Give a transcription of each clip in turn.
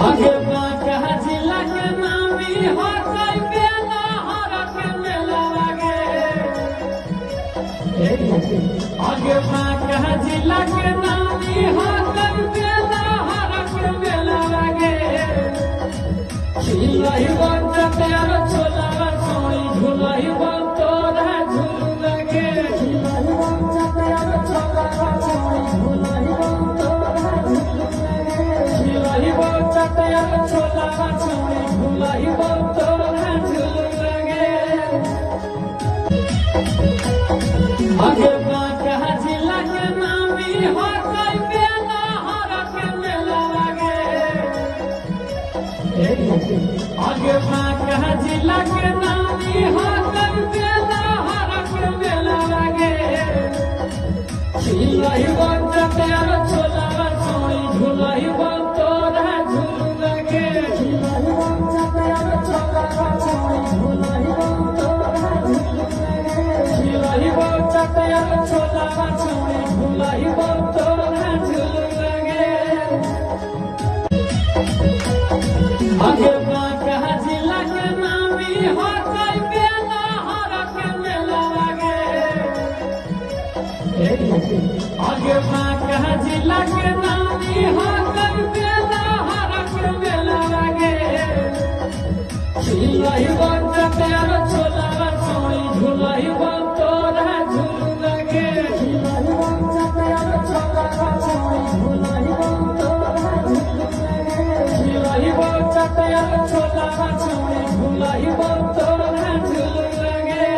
आगे बाका जिला के नामी हटाई बेला हरक मेला लागे। आगे बाका जिला के नामी हटाई बेला हरक मेला लागे। झिलाई बंद प्यार छोला छोई झुलाई बंद तोरा झुलू लगे। झिलाई बंद प्यार छोला छोई झुलाई बंद तोरा झुलू लगे। झिलाई बंद प्यार छोला छोई झुलाई बंद तोरा झुलू लगे। आगे बाका जिला के नामी हटाई बेला हरक मेला लागे। आगे बाका जिला के नामी हटाई बेला हरक मेला लागे। झिलाई बंद प्यार छोला छोई झुलाई बंद तोरा झुलू लगे। झिलाई बंद प्यार छोला छोई झुलाई बंद तोरा झुलू लगे। झिलाई बंद प्यार छोला छोई झुलाई बंद तोरा झुलू लगे। आगे बाका जिला के नामी हटाई बेला हरक मेला लागे। आगे बाका जिला के नामी हटाई बेला हरक मेला लागे। झिलाई बंद प्यार छोला छोई झुलाई बंद तोरा झुलू लगे। झिलाई बंद प्यार छोला छोई झुलाई बंद तोरा झुलू लगे। झिलाई बंद प्यार छोला छोई झुलाई बंद तोरा झुलू लगे।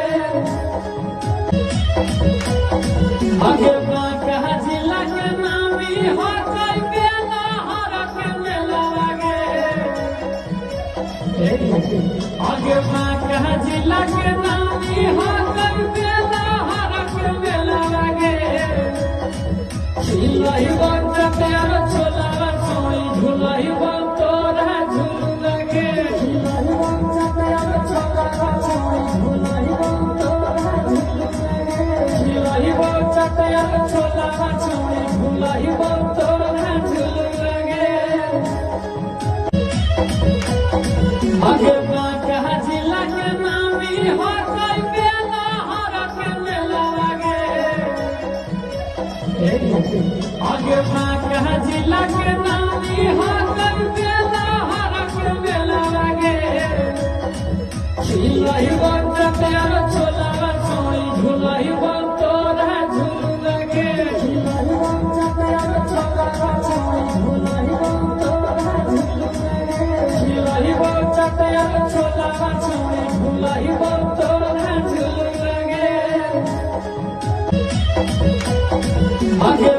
आगे बाका जिला के नामी हटाई बेला हरक मेला लागे। आगे बाका जिला के नामी हटाई बेला हरक मेला लागे। झिलाई बंद प्यार छोला छोई झुलाई बंद तोरा झुलू लगे। झिलाई बंद प्यार छोला छोई झुलाई बंद तोरा झुलू लगे। झिलाई बंद प्यार छोला छोई झुलाई बंद तोरा झुलू लगे। आगे बाका जिला के नामी हटाई बेला हरक मेला लागे। आगे बाका जिला के नामी हटाई बेला हरक मेला लागे। झिलाई बंद प्यार छोला छोई झुलाई बंद तोरा झुलू लगे। झिलाई बंद प्यार छोला छोई झुलाई बंद तोरा झुलू लगे। झिलाई बंद प्यार छोला छोई झुलाई बंद तोरा झुलू लगे। आगे